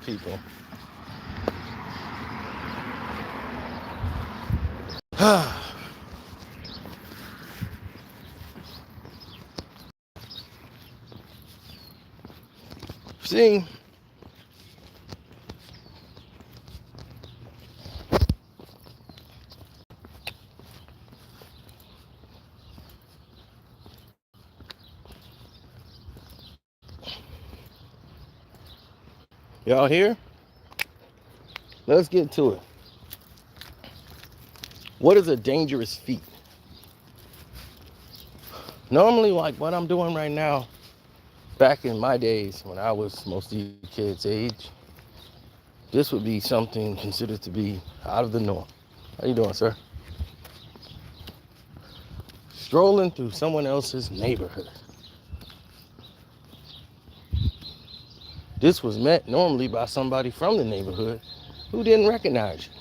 people. See, y'all here? Let's get to it. What is a dangerous feat? Normally, like what I'm doing right now, back in my days when I was most of you kids' age, this would be something considered to be out of the norm. How you doing, sir? Strolling through someone else's neighborhood. This was met normally by somebody from the neighborhood who didn't recognize you.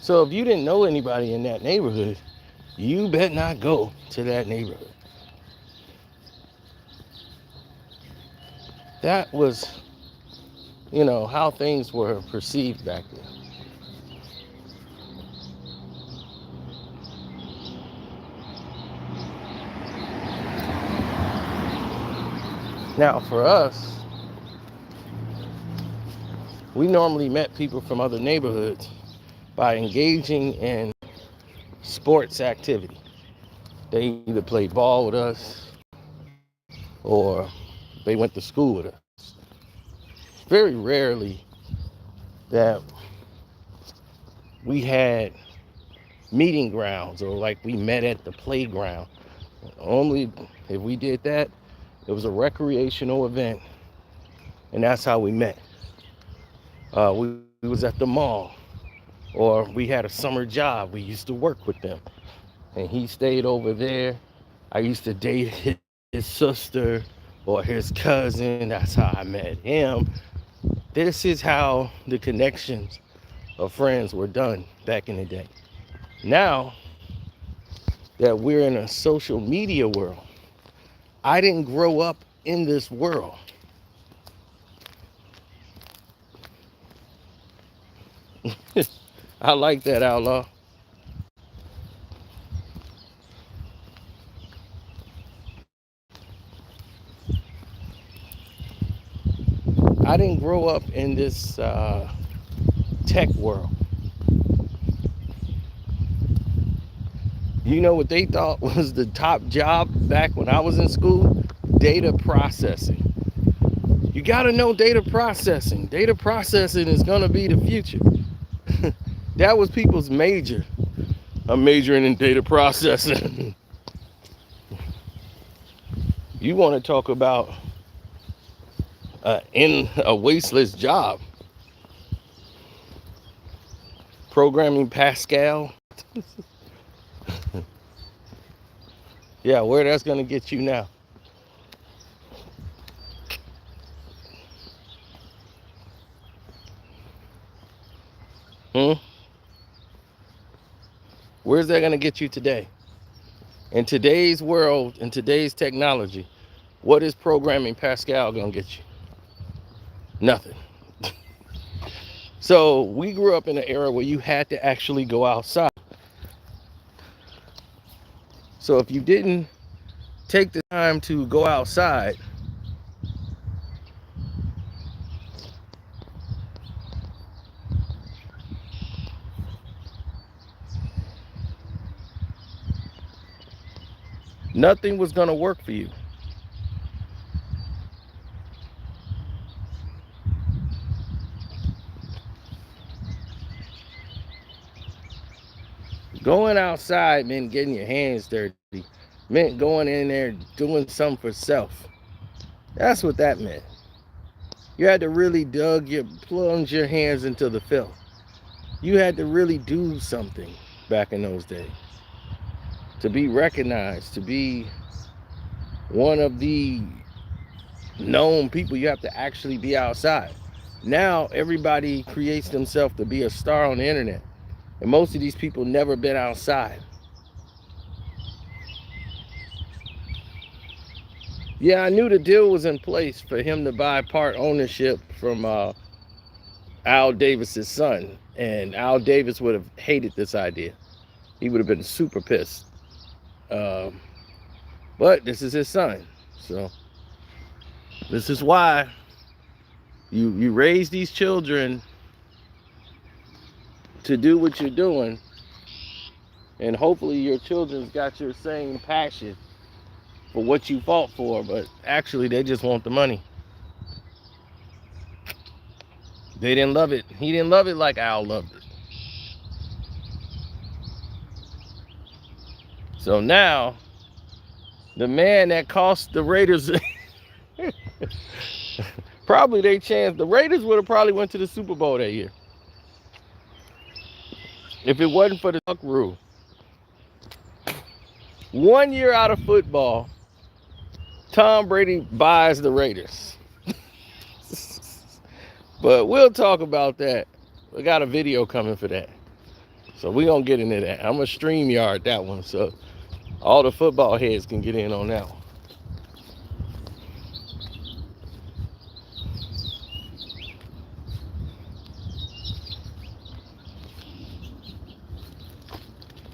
So if you didn't know anybody in that neighborhood, you bet not go to that neighborhood. That was, how things were perceived back then. Now for us, we normally met people from other neighborhoods by engaging in sports activity. They either played ball with us or they went to school with us. Very rarely that we had meeting grounds or like we met at the playground. Only if we did that, it was a recreational event, and that's how we met. We was at the mall, or we had a summer job. We used to work with them, and he stayed over there. I used to date his sister or his cousin. That's how I met him. This is how the connections of friends were done back in the day. Now that we're in a social media world, I didn't grow up in this world. I like that, Outlaw. I didn't grow up in this tech world. You know what they thought was the top job back when I was in school? Data processing. You got to know data processing. Data processing is going to be the future. That was people's major. I'm majoring in data processing. You want to talk about in a wasteless job? Programming Pascal. Yeah, where that's going to get you now. Where's that going to get you today? In today's world, in today's technology, what is programming Pascal going to get you? Nothing. So we grew up in an era where you had to actually go outside. So if you didn't take the time to go outside, nothing was going to work for you. Going outside meant getting your hands dirty, meant going in there doing something for self. That's what that meant. You had to really plunge your hands into the filth. You had to really do something back in those days to be recognized, to be one of the known people. You have to actually be outside. Now everybody creates themselves to be a star on the internet, and most of these people never been outside. Yeah, I knew the deal was in place for him to buy part ownership from Al Davis's son, and Al Davis would have hated this idea. He would have been super pissed. Um, but this is his son, so this is why you raise these children to do what you're doing, and hopefully your children's got your same passion for what you fought for, but actually they just want the money. They didn't love it. He didn't love it like Al loved it. So now, the man that cost the Raiders probably they chance, the Raiders would have probably went to the Super Bowl that year if it wasn't for the duck rule. 1 year out of football, Tom Brady buys the Raiders. But we'll talk about that. We got a video coming for that. So we're going to get into that. I'm going to StreamYard that one so all the football heads can get in on that one.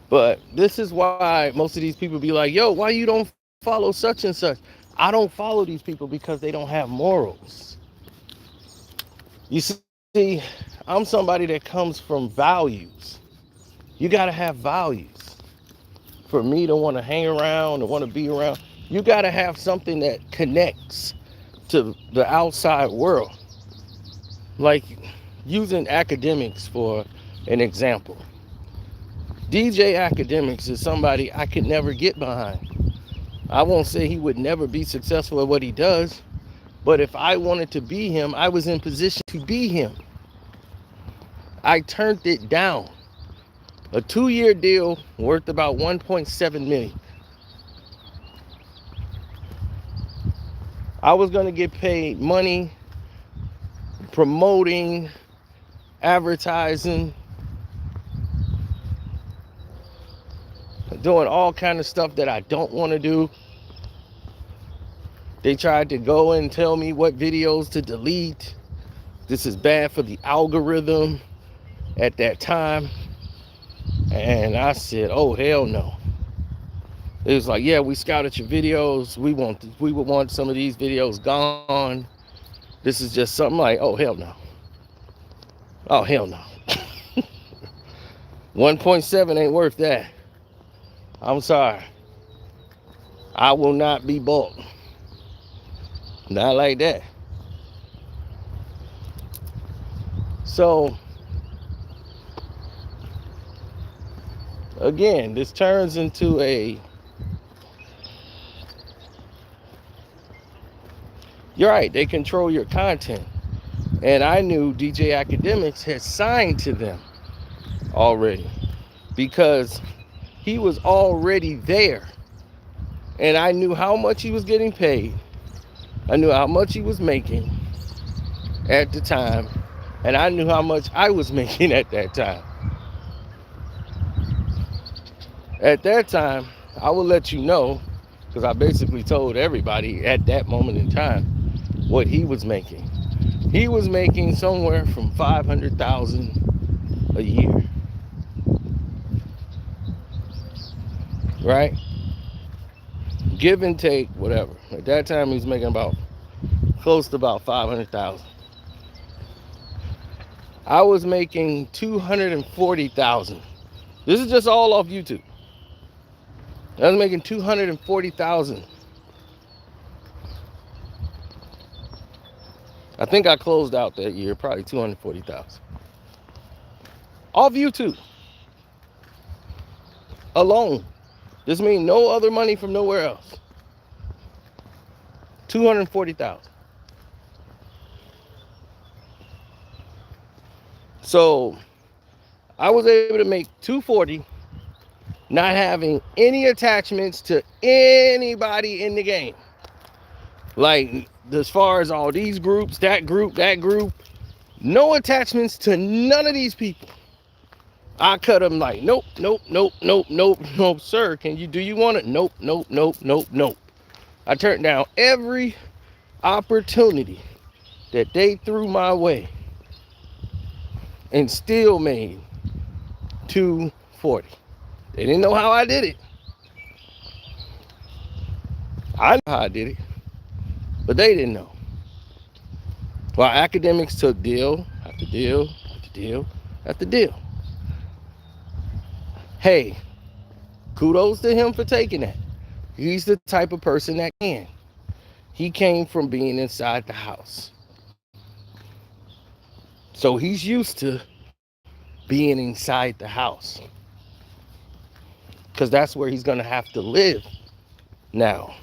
But this is why most of these people be like, yo, why you don't follow such and such? I don't follow these people because they don't have morals. You see, I'm somebody that comes from values. You got to have values. For me to want to hang around, to want to be around, you got to have something that connects to the outside world. Like using academics for an example. DJ Academics is somebody I could never get behind. I won't say he would never be successful at what he does, but if I wanted to be him, I was in position to be him. I turned it down. A 2-year deal worth about 1.7 million. I was going to get paid money promoting, advertising, doing all kind of stuff that I don't want to do. They tried to go and tell me what videos to delete. This is bad for the algorithm at that time. And I said, oh, hell no. It was like, yeah, we scouted your videos. We would want some of these videos gone. This is just something like, oh, hell no. Oh, hell no. 1.7 ain't worth that. I'm sorry. I will not be bought. Not like that. So, again, this turns into you're right, they control your content. And I knew DJ Academics had signed to them already because he was already there. And I knew how much he was getting paid. I knew how much he was making at the time. And I knew how much I was making at that time. At that time, I will let you know, because I basically told everybody at that moment in time what he was making. He was making somewhere from $500,000 a year. Right? Give and take, whatever. At that time, he was making about close to about $500,000. I was making $240,000. This is just all off YouTube. I was making $240,000. I think I closed out that year, probably $240,000. Off YouTube. Alone. This means no other money from nowhere else. $240,000. So I was able to make $240,000, not having any attachments to anybody in the game. Like as far as all these groups, that group, no attachments to none of these people. I cut them like, nope, sir. Do you want it? Nope. I turned down every opportunity that they threw my way. and still made 240. They didn't know how I did it. I know how I did it, but they didn't know. While academics took deal after deal after deal after deal. Hey, kudos to him for taking that. He's the type of person that can. He came from being inside the house. So he's used to being inside the house. Because that's where he's going to have to live now.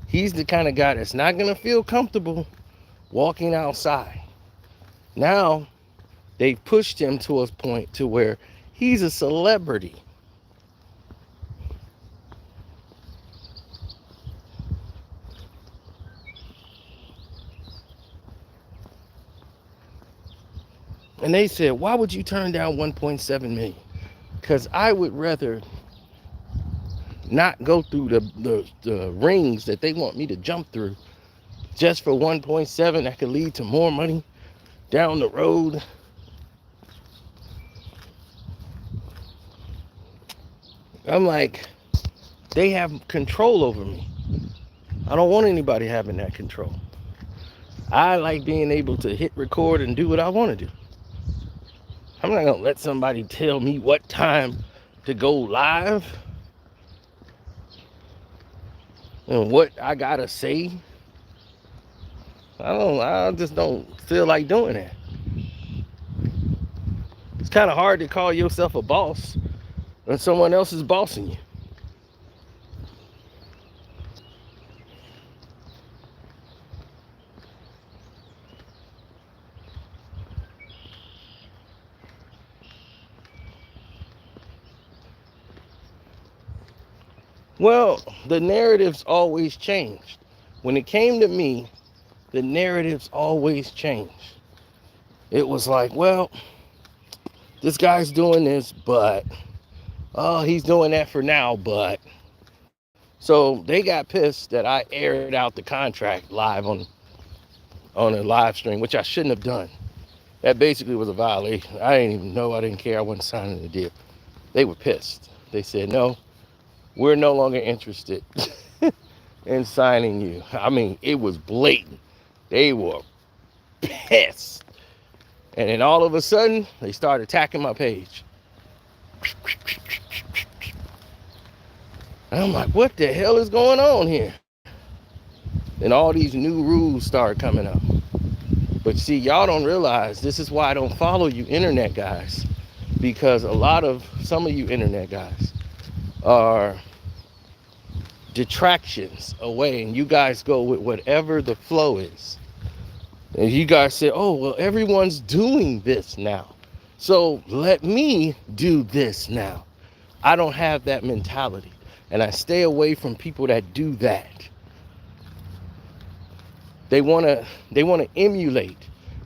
He's the kind of guy that's not going to feel comfortable walking outside. Now, they've pushed him to a point to where he's a celebrity. And they said, why would you turn down 1.7 million? Because I would rather not go through the rings that they want me to jump through just for 1.7 that could lead to more money down the road. I'm like, they have control over me. I don't want anybody having that control. I like being able to hit record and do what I want to do. I'm not going to let somebody tell me what time to go live and what I got to say. I just don't feel like doing that. It's kind of hard to call yourself a boss when someone else is bossing you. Well, the narratives always changed. When it came to me, the narratives always changed. It was like, well, this guy's doing this, but he's doing that for now, but. So they got pissed that I aired out the contract live on a live stream, which I shouldn't have done. That basically was a violation. I didn't even know. I didn't care. I wasn't signing the deal. They were pissed. They said, no, we're no longer interested in signing you. I mean, it was blatant. They were pissed. And then all of a sudden, they started attacking my page. And I'm like, what the hell is going on here? And all these new rules start coming up. But see, y'all don't realize this is why I don't follow you internet guys. Because some of you internet guys are detractions away, and you guys go with whatever the flow is. And you guys say, oh, well, everyone's doing this now, so let me do this now. I don't have that mentality, and I stay away from people that do that. They want to emulate,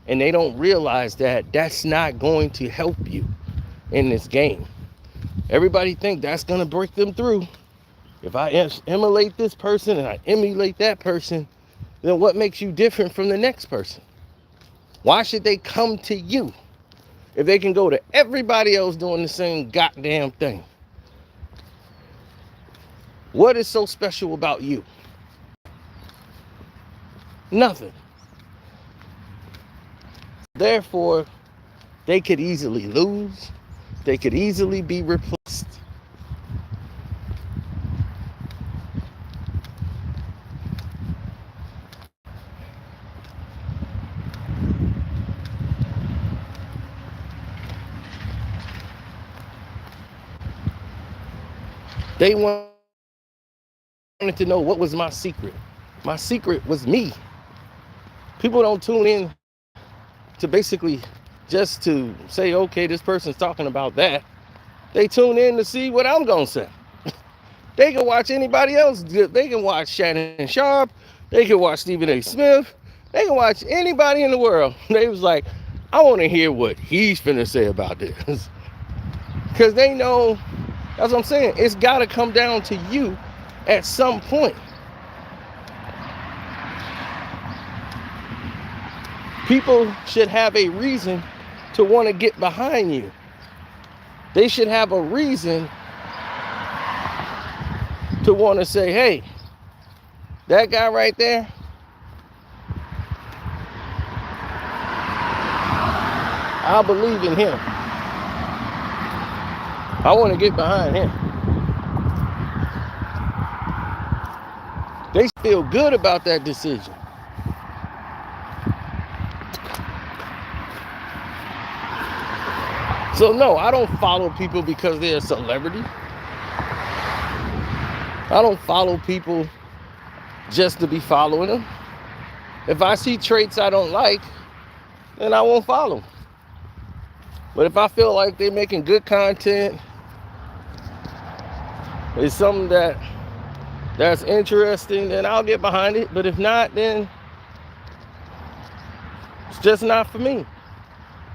and they don't realize that that's not going to help you in this game. Everybody think that's going to break them through. If I emulate this person and I emulate that person, then what makes you different from the next person? Why should they come to you if they can go to everybody else doing the same goddamn thing? What is so special about you? Nothing. Therefore, they could easily lose. They could easily be replaced. They wanted to know what was my secret. My secret was me. People don't tune in to basically just to say, okay, this person's talking about that. They tune in to see what I'm going to say. They can watch anybody else. They can watch Shannon Sharp. They can watch Stephen A. Smith. They can watch anybody in the world. They was like, I want to hear what he's finna say about this. Because they know, that's what I'm saying, it's got to come down to you at some point. People should have a reason to want to get behind you. They should have a reason to want to say, hey, that guy right there, I believe in him. I want to get behind him. They feel good about that decision. So no, I don't follow people because they're a celebrity. I don't follow people just to be following them. If I see traits I don't like, then I won't follow them. But if I feel like they're making good content, it's something that's interesting, then I'll get behind it. But if not, then it's just not for me.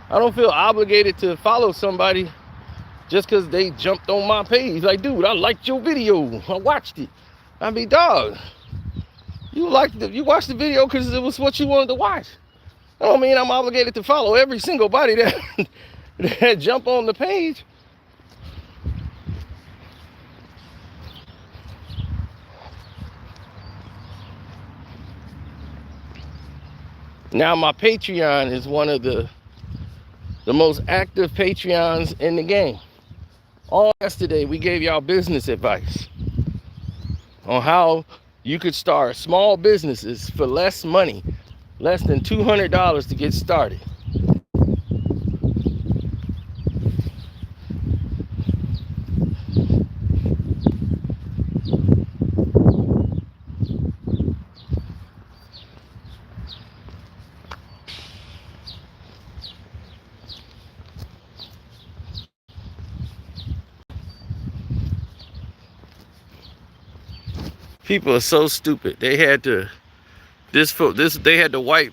I don't feel obligated to follow somebody just because they jumped on my page. Like, dude, I liked your video. I watched it. I mean, dog, you watched the video because it was what you wanted to watch. I don't mean I'm obligated to follow every single body that jump on the page. Now my Patreon is one of the most active Patreons in the game. All yesterday we gave y'all business advice on how you could start small businesses for less money, less than $200 to get started. People are so stupid. They had to they had to white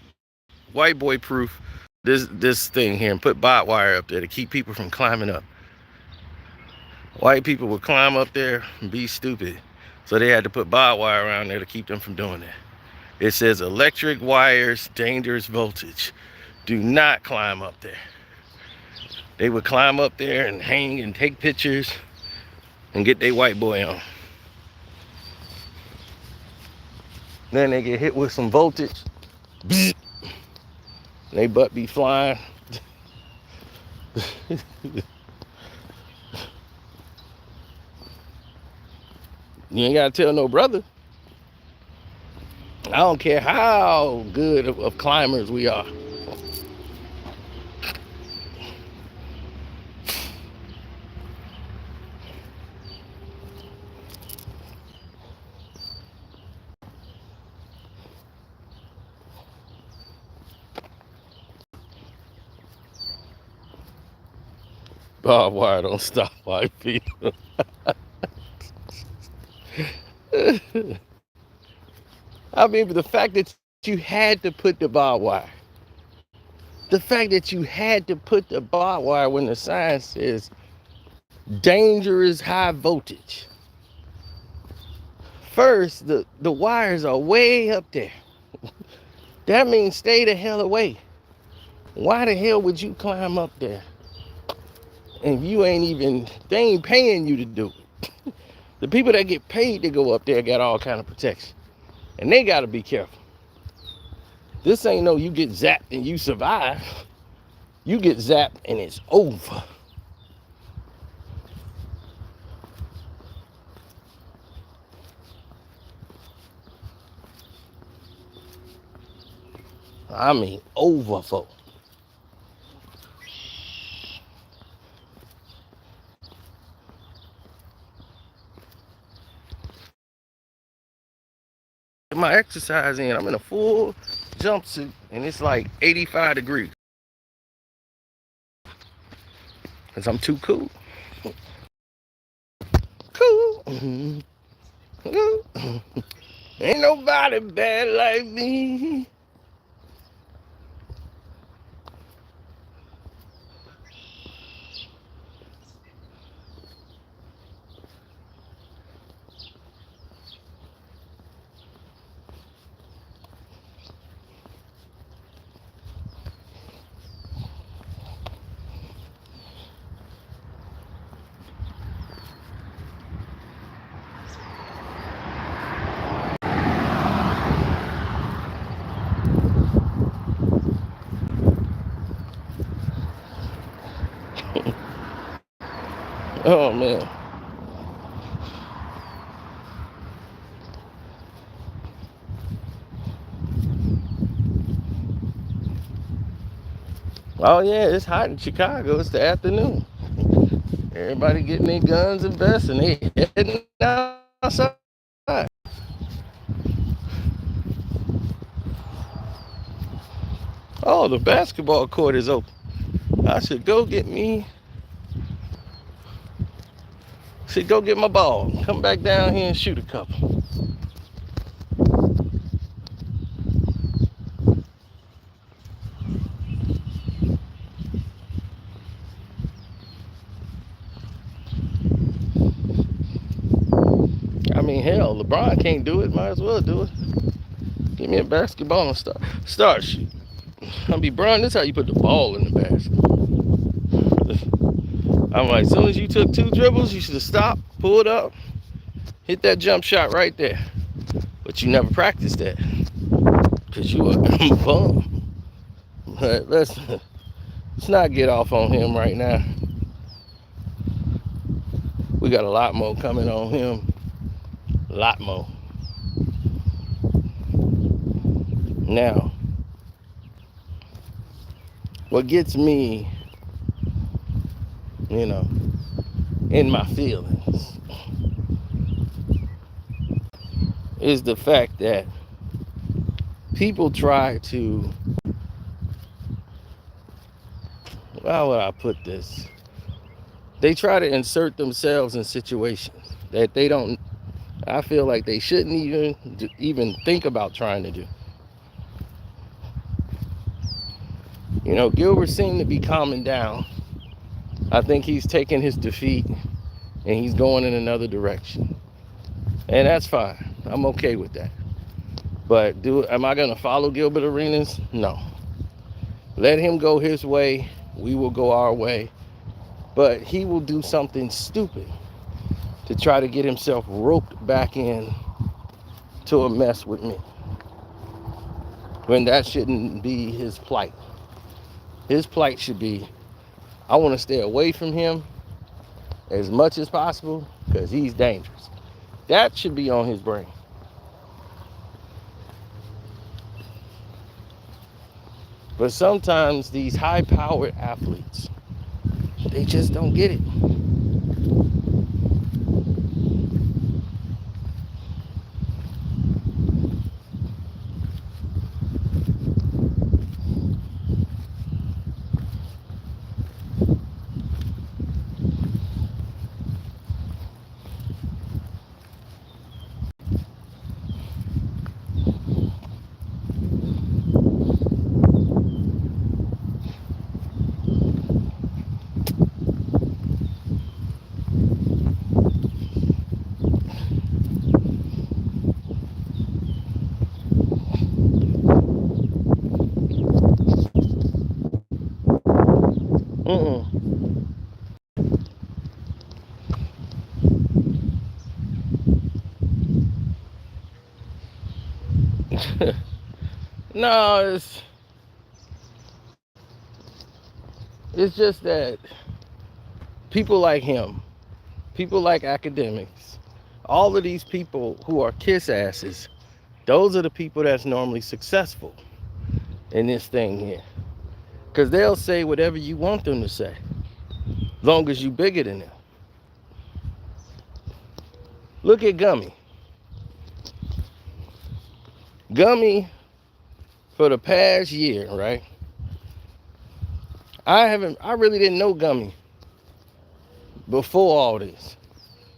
boy proof this thing here and put barbed wire up there to keep people from climbing up. White people would climb up there and be stupid, so they had to put barbed wire around there to keep them from doing that. It says electric wires, dangerous voltage. Do not climb up there. They would climb up there and hang and take pictures and get their white boy on. Then they get hit with some voltage. Bzz, they butt be flying. You ain't gotta tell no brother. I don't care how good of climbers we are. Barbed wire don't stop white people. I mean, but the fact that you had to put the barbed wire, the fact that you had to put the barbed wire when the sign says dangerous high voltage. First, the wires are way up there. That means stay the hell away. Why the hell would you climb up there? And you they ain't paying you to do it. The people that get paid to go up there got all kind of protection. And they gotta be careful. This ain't no you get zapped and you survive. You get zapped and it's over. I mean, over, folks. My exercise in, I'm in a full jumpsuit and it's like 85 degrees. Cause I'm too cool. Cool. Ain't nobody bad like me. Oh man. Oh yeah, it's hot in Chicago. It's the afternoon. Everybody getting their guns and vests and they heading outside. Oh, the basketball court is open. I should go get me. Should go get my ball. Come back down here and shoot a couple. I mean, hell, LeBron can't do it. Might as well do it. Give me a basketball and start shooting. I'll be Bron. This is how you put the ball in the basket. I'm like, as soon as you took 2 dribbles, you should have stopped, pulled up, hit that jump shot right there. But you never practiced that because you a bum. But let's not get off on him right now. We got a lot more coming on him. A lot more. Now, what gets me, in my feelings is the fact that people try to, how would I put this? They try to insert themselves in situations that they don't, I feel like they shouldn't even think about trying to do. Gilbert seemed to be calming down. I think he's taking his defeat and he's going in another direction. And that's fine. I'm okay with that. But am I going to follow Gilbert Arenas? No. Let him go his way. We will go our way. But he will do something stupid to try to get himself roped back in to a mess with me, when that shouldn't be his plight. His plight should be, I want to stay away from him as much as possible because he's dangerous. That should be on his brain. But sometimes these high-powered athletes, they just don't get it. No, it's just that people like him, people like academics, all of these people who are kiss asses, those are the people that's normally successful in this thing here. Because they'll say whatever you want them to say, long as you bigger than them. Look at Gummy. Gummy, for the past year, right? I really didn't know Gummy before all this.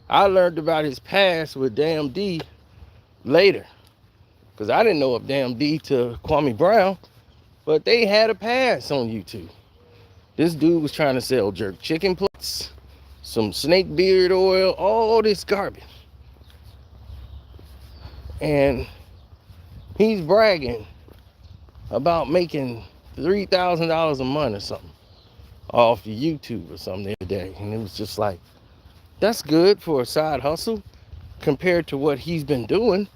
I learned about his past with Damn D later. Because I didn't know of Damn D to Kwame Brown, but they had a pass on YouTube. This dude was trying to sell jerk chicken plates, some snake beard oil, all this garbage. And he's bragging about making $3,000 a month or something off of YouTube or something the other day. And it was just like, that's good for a side hustle compared to what he's been doing.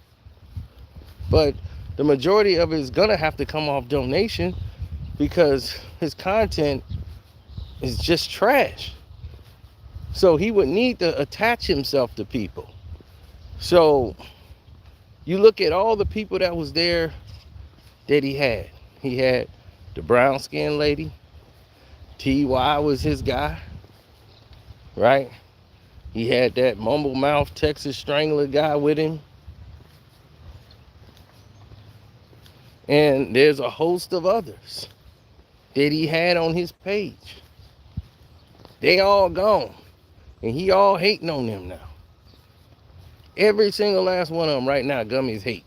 But the majority of it is gonna have to come off donation because his content is just trash. So he would need to attach himself to people. So you look at all the people that was there that he had. He had the brown skinned lady. TY was his guy, right? He had that mumble mouth Texas Strangler guy with him. And there's a host of others that he had on his page. They all gone. And he all hating on them now. Every single last one of them right now, Gummy's hate.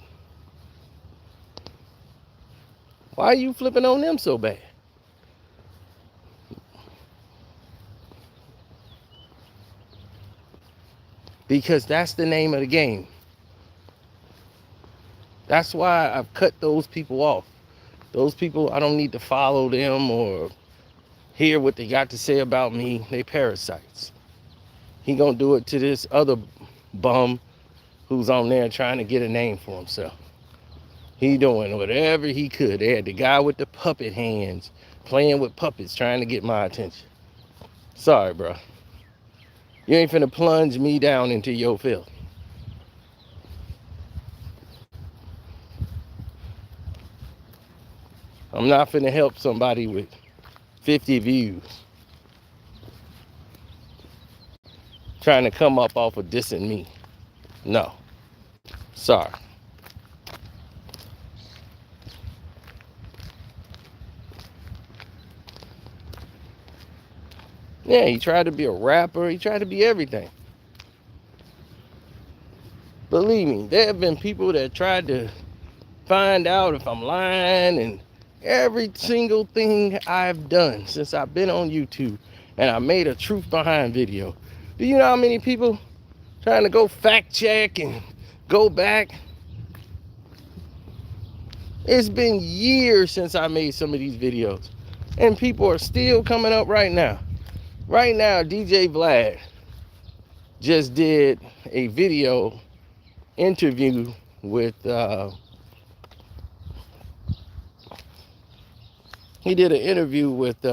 Why are you flipping on them so bad? Because that's the name of the game. That's why I've cut those people off. Those people, I don't need to follow them or hear what they got to say about me. They parasites. He gonna do it to this other bum who's on there trying to get a name for himself. He doing whatever he could. They had the guy with the puppet hands playing with puppets trying to get my attention. Sorry, bro. You ain't finna plunge me down into your filth. I'm not finna help somebody with 50 views trying to come up off of dissing me. No. Sorry. Yeah, he tried to be a rapper. He tried to be everything. Believe me, there have been people that tried to find out if I'm lying, and every single thing I've done since I've been on YouTube and I made a truth behind video. Do you know how many people trying to go fact check and go back? It's been years since I made some of these videos, and people are still coming up right now. Right now, DJ Vlad just did a video interview with he did an interview with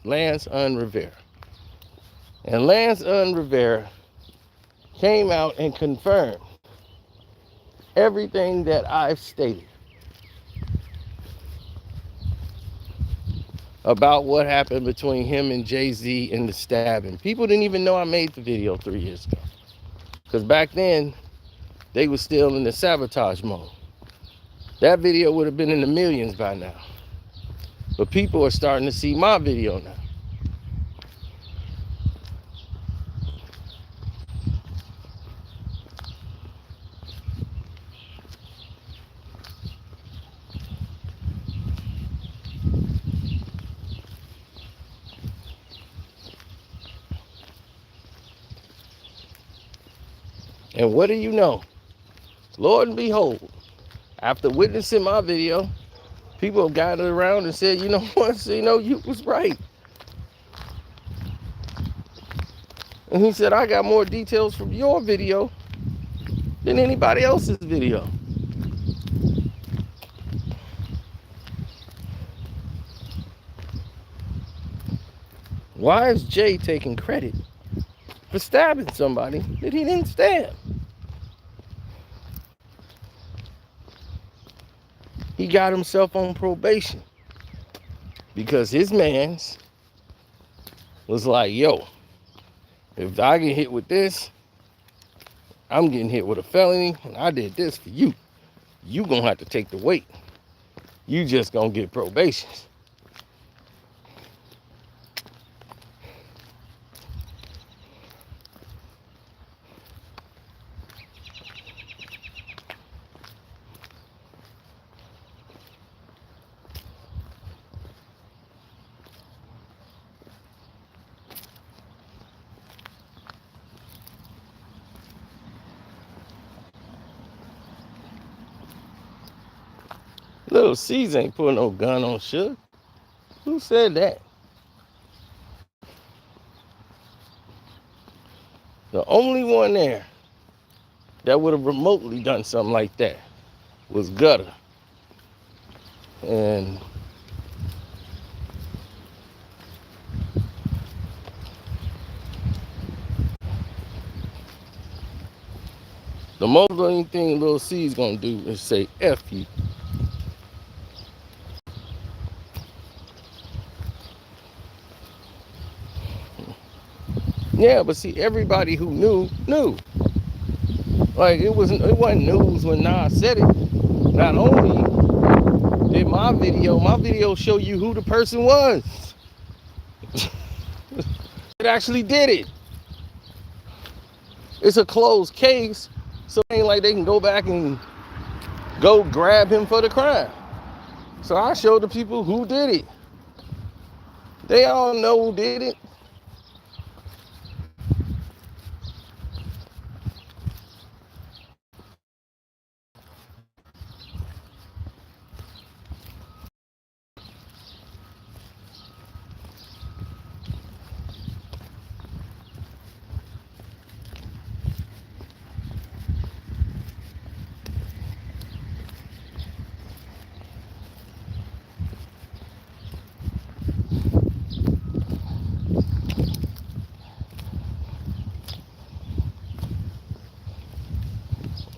Lance Rivera. And Lance Rivera came out and confirmed everything that I've stated about what happened between him and Jay-Z and the stabbing. People didn't even know I made the video 3 years ago. Because back then, they were still in the sabotage mode. That video would have been in the millions by now. But people are starting to see my video now. And what do you know? Lord and behold, after witnessing my video, people have gathered around and said, you know what, so, you was right. And he said, I got more details from your video than anybody else's video. Why is Jay taking credit for stabbing somebody that he didn't stab? He got himself on probation because his mans was like, yo, if I get hit with this, I'm getting hit with a felony, and I did this for you. You gonna have to take the weight. You just gonna get probation. Little C's ain't putting no gun on Suge. Who said that? The only one there that would have remotely done something like that was Gutter. And The most only thing Lil C is gonna do is say F you. Yeah, but see, everybody who knew. Like it wasn't news when Nas said it. Not only did my video show you who the person was. It actually did it. It's a closed case, so it ain't like they can go back and go grab him for the crime. So I showed the people who did it. They all know who did it.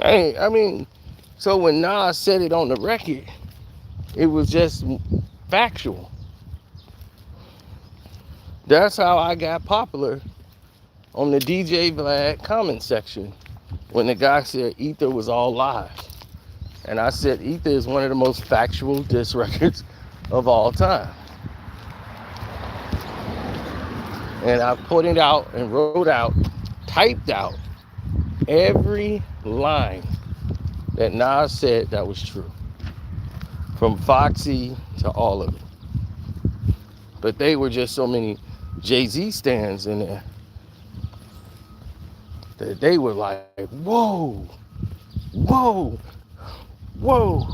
I mean, so when Nas said it on the record, it was just factual. That's how I got popular on the DJ Vlad comment section when the guy said Ether was all lies. And I said Ether is one of the most factual diss records of all time. And I pointed out and wrote out, typed out every line that Nas said that was true. From Foxy to all of it. But they were just so many Jay-Z stands in there that they were like, whoa, whoa, whoa.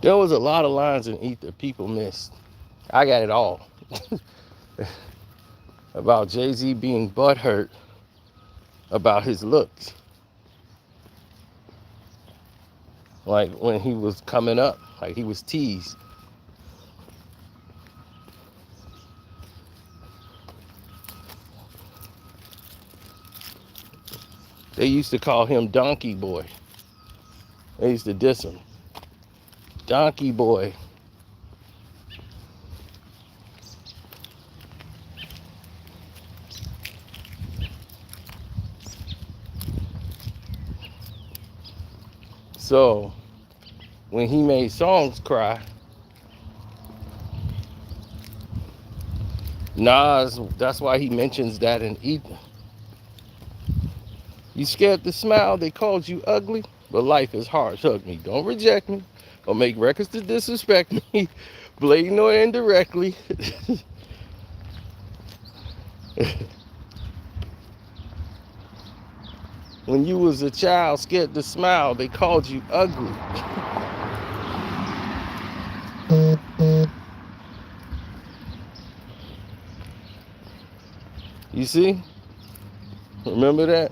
There was a lot of lines in Ether people missed. I got it all. About Jay-Z being butthurt about his looks. Like when he was coming up, like he was teased. They used to call him Donkey Boy. They used to diss him. Donkey Boy. So when he made songs cry, Nas, that's why he mentions that in Ether. You scared to smile, they called you ugly, but life is harsh, hug me. Don't reject me, or make records to disrespect me, blatant or indirectly. When you was a child, scared to smile, they called you ugly. You see? Remember that?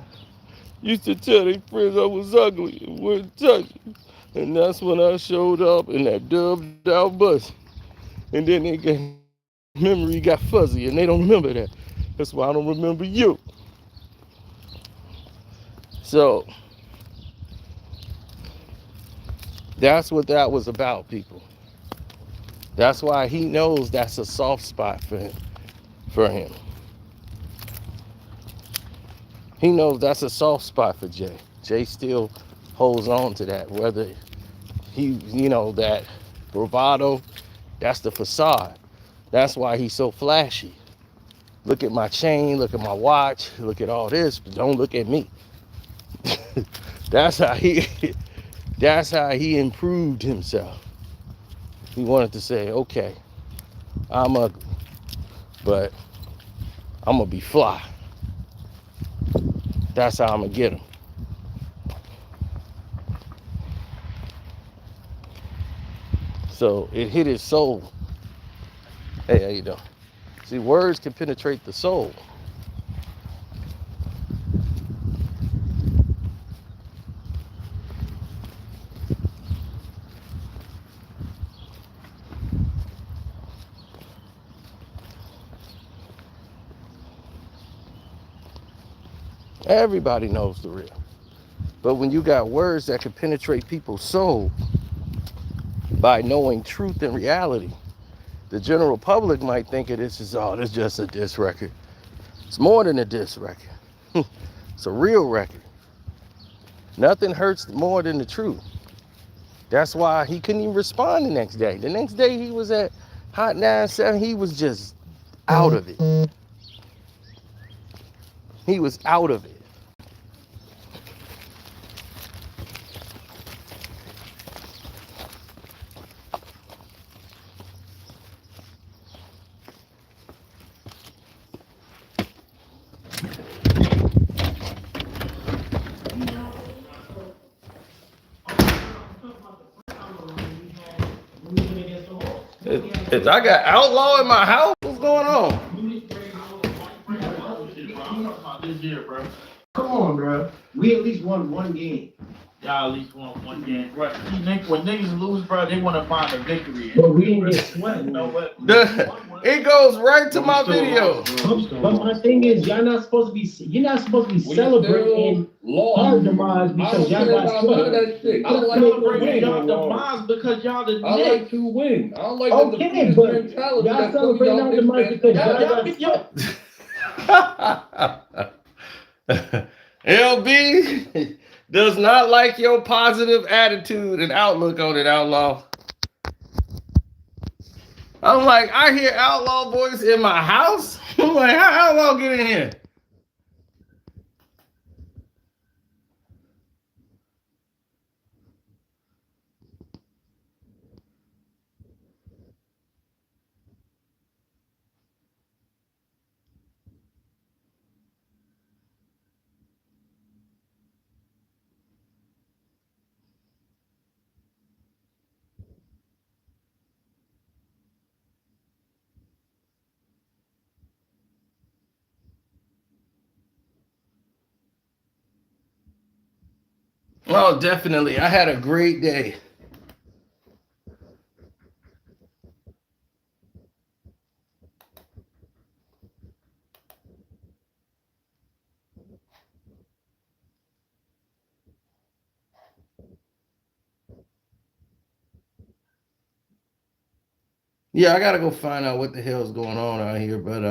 Used to tell their friends I was ugly and wouldn't touch it. And that's when I showed up in that dubbed out bus. And then they got memory got fuzzy and they don't remember that. That's why I don't remember you. So that's what that was about, people. That's why he knows that's a soft spot for him. He knows that's a soft spot for Jay. Jay still holds on to that, whether he, that bravado, that's the facade. That's why he's so flashy. Look at my chain, look at my watch, look at all this, but don't look at me. that's how he improved himself. He wanted to say, okay, I'm ugly, but I'm gonna be fly. That's how I'm gonna get him. So it hit his soul. Hey, how you doing? See, words can penetrate the soul. Everybody knows the real. But when you got words that can penetrate people's soul by knowing truth and reality, the general public might think of this as, oh, this is just a diss record. It's more than a diss record. It's a real record. Nothing hurts more than the truth. That's why he couldn't even respond the next day. The next day he was at Hot 97. He was just out of it. He was out of it. I got Outlaw in my house. What's going on? This year, bro. Come on, bro. We at least won one game. Y'all at least won one game, bro. When niggas lose, bro, they want to find a victory. But we didn't get swept. You know what? It goes right to my video. But my thing is, you're not supposed to be celebrating our demise because y'all got swept. I'm celebrating y'all demise because y'all the I Knicks. like to win. I don't like Okay, but mentality. y'all celebrating our demise because y'all got swept. LB does not like your positive attitude and outlook on it, Outlaw. I'm like, I hear Outlaw voice in my house. I'm like, how Outlaw get in here? Oh, definitely. I had a great day. Yeah, I gotta go find out what the hell's going on out here, but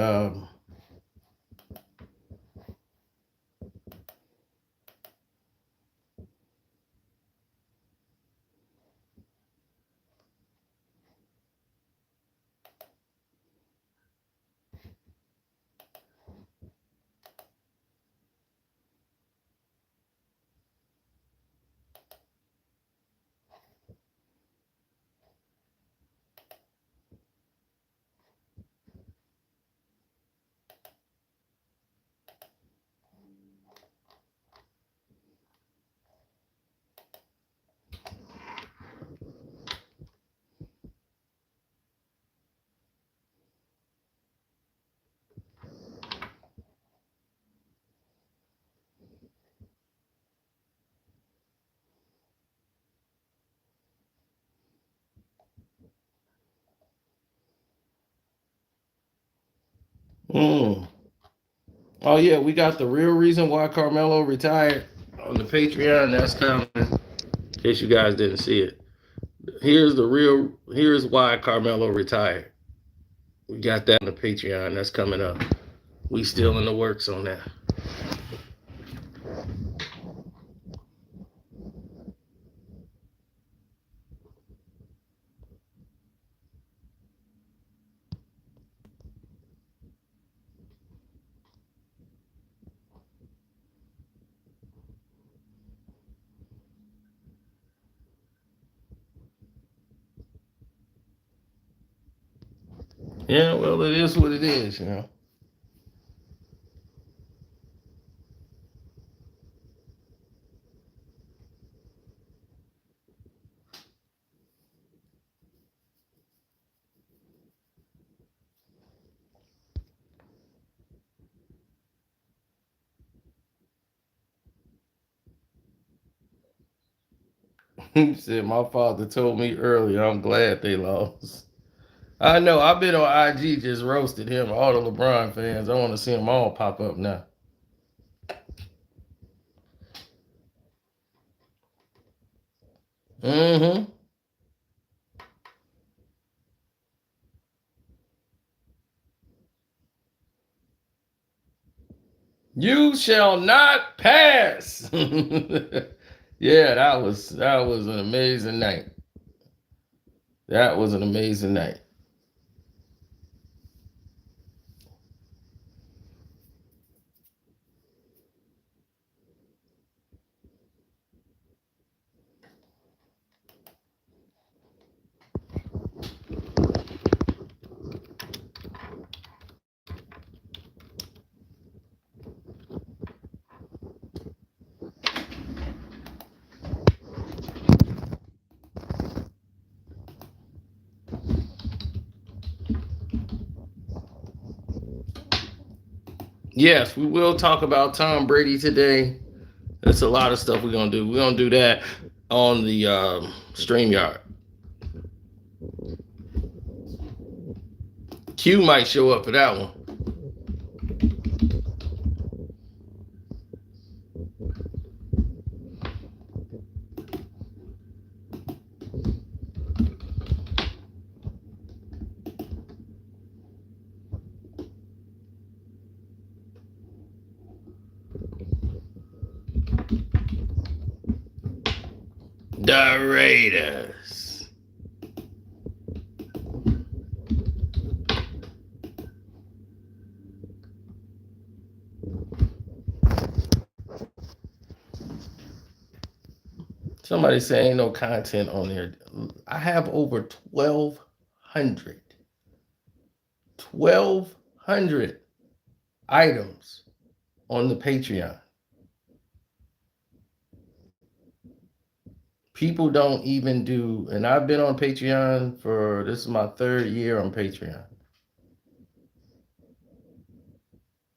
oh yeah, we got the real reason why Carmelo retired on the Patreon. That's coming. In case you guys didn't see it. Here's why Carmelo retired. We got that on the Patreon. That's coming up. We still in the works on that. Yeah, well, it is what it is, you know. He said, my father told me earlier, I'm glad they lost. I know, I've been on IG just roasted him, all the LeBron fans. I want to see them all pop up now. Mm-hmm. You shall not pass. Yeah, that was an amazing night. That was an amazing night. Yes, we will talk about Tom Brady today. That's a lot of stuff we're gonna do. We're gonna do that on the StreamYard. Q might show up for that one. The Raiders. Somebody say ain't no content on there. I have over 1,200. 1,200 items on the Patreon. People don't even do, and I've been on Patreon for this is my third year on Patreon.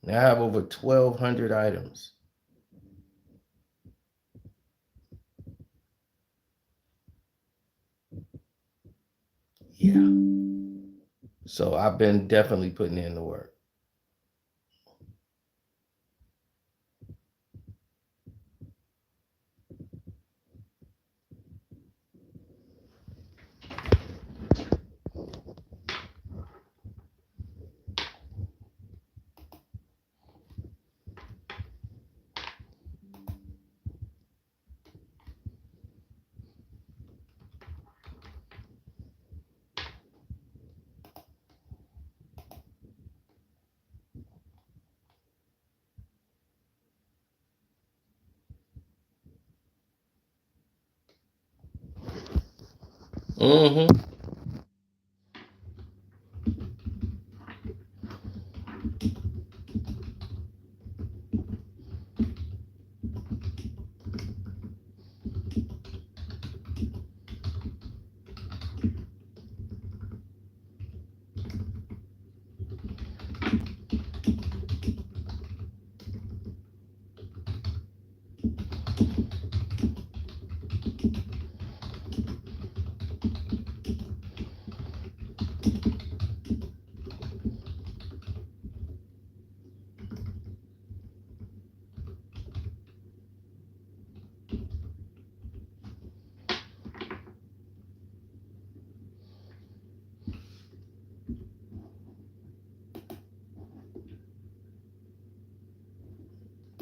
And I have over 1,200 items. Yeah. So I've been definitely putting in the work. Mm-hmm.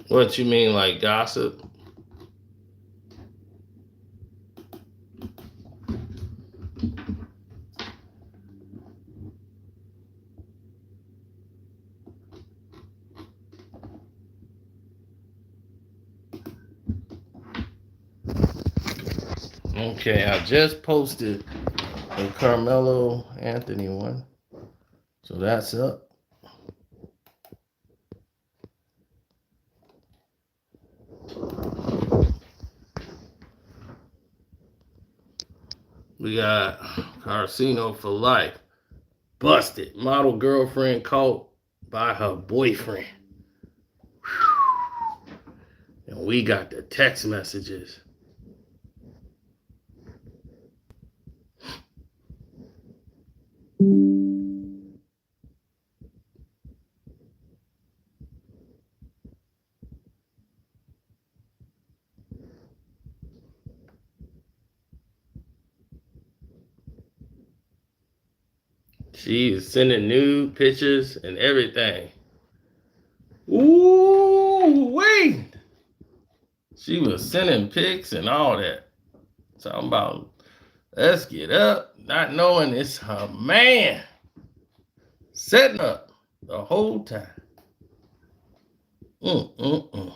What you mean, like gossip? Okay, I just posted a Carmelo Anthony one. So that's up. We got Casino for Life. Busted. Model girlfriend caught by her boyfriend. And we got the text messages. She is sending nude pictures and everything. Ooh, wait. She was sending pics and all that. Talking about, let's get up, not knowing it's her man. Setting up the whole time. Mm-mm-mm.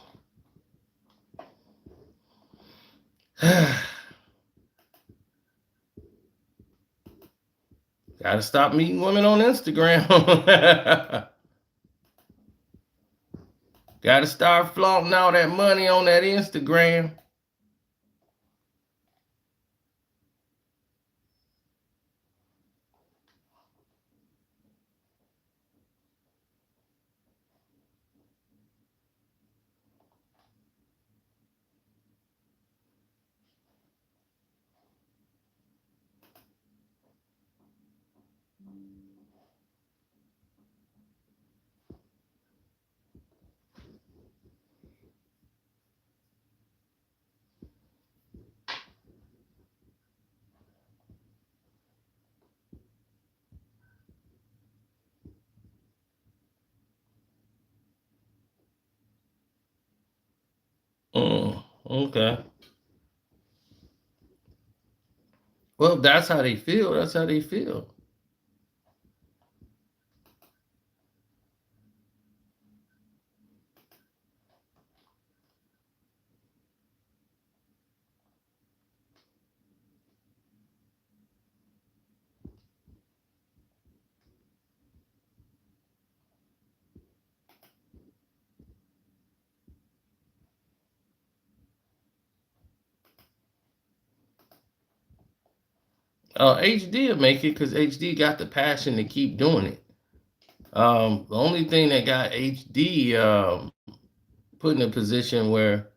Gotta stop meeting women on Instagram. Gotta start flaunting all that money on that Instagram. Okay. Well, that's how they feel. That's how they feel. HD will make it because HD got the passion to keep doing it. The only thing that got HD put in a position where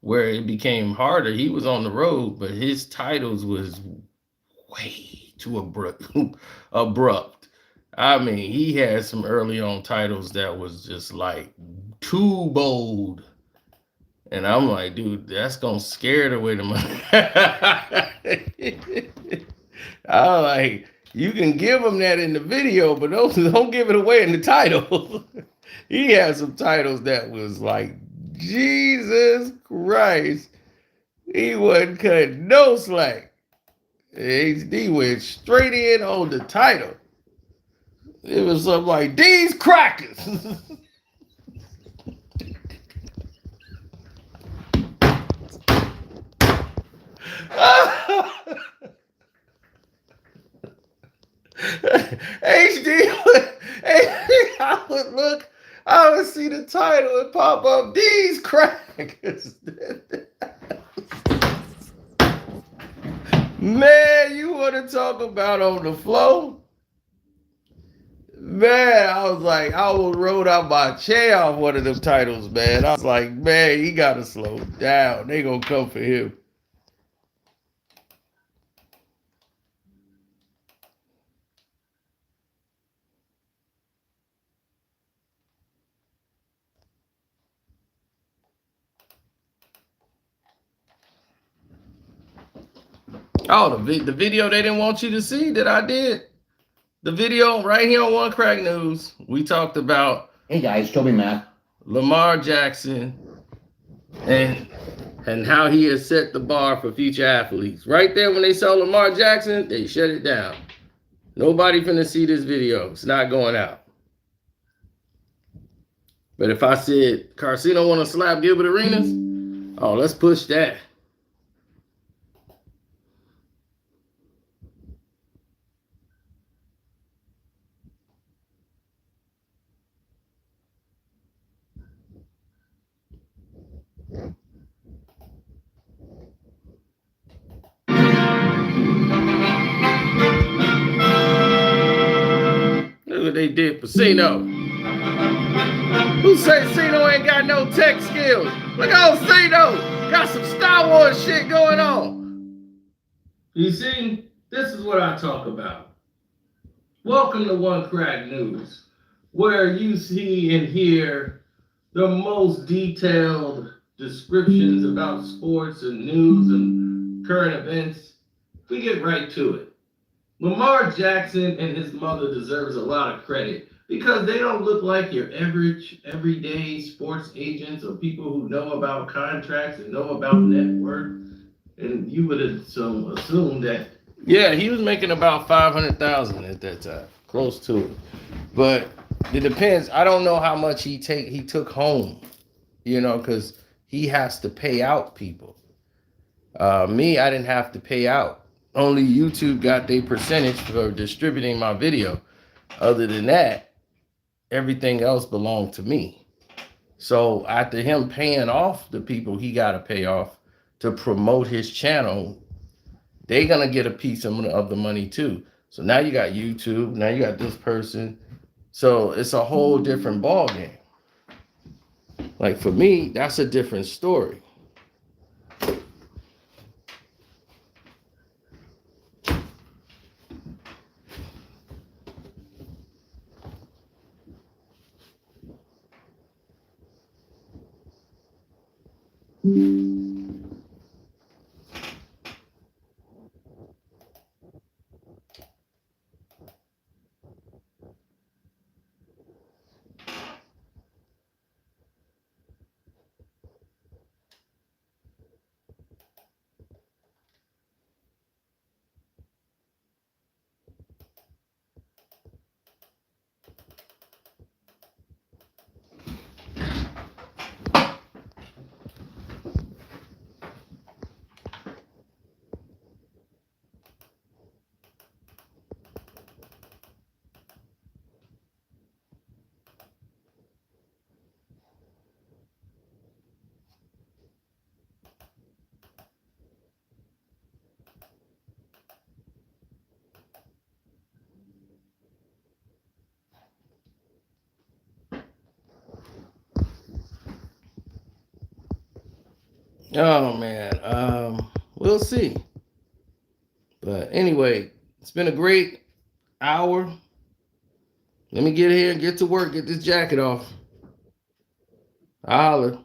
it became harder, he was on the road, but his titles was way too abrupt. I mean, he had some early on titles that was just like too bold. And I'm like, dude, that's gonna scare the way the money. I'm like, you can give him that in the video, but don't give it away in the title. He had some titles that was like, Jesus Christ. He wasn't cutting no slack. HD went straight in on the title. It was something like, these crackers. HD, I would look, I would see the title and pop up, these crackers. Man, you want to talk about on the flow? Man, I was like, I almost rolled out my chair off one of them titles, man. I was like, man, he got to slow down. They going to come for him. Oh, the video they didn't want you to see that I did. The video right here on One Crack News, we talked about. Hey guys, Toby Mac. Lamar Jackson and how he has set the bar for future athletes. Right there, when they saw Lamar Jackson, they shut it down. Nobody finna see this video. It's not going out. But if I said Carcino want to slap Gilbert Arenas, oh, let's push that. Look what they did for Cino. Who said Cino ain't got no tech skills? Look at Cino. Got some Star Wars shit going on. You see, this is what I talk about. Welcome to One Crack News, where you see and hear the most detailed descriptions about sports and news and current events. We get right to it. Lamar Jackson and his mother deserves a lot of credit because they don't look like your average everyday sports agents or people who know about contracts and know about net worth. And you would assume that, yeah, he was making about 500,000 at that time, close to it. But it depends. I don't know how much he took home, because he has to pay out people. Me, I didn't have to pay out. Only YouTube got their percentage for distributing my video. Other than that, everything else belonged to me. So after him paying off the people he got to pay off to promote his channel, they gonna get a piece of the money too. So now you got YouTube, now you got this person. So it's a whole different ball game. Like for me, that's a different story. Oh man, we'll see. But anyway, it's been a great hour. Let me get here and get to work, get this jacket off. I'll holler.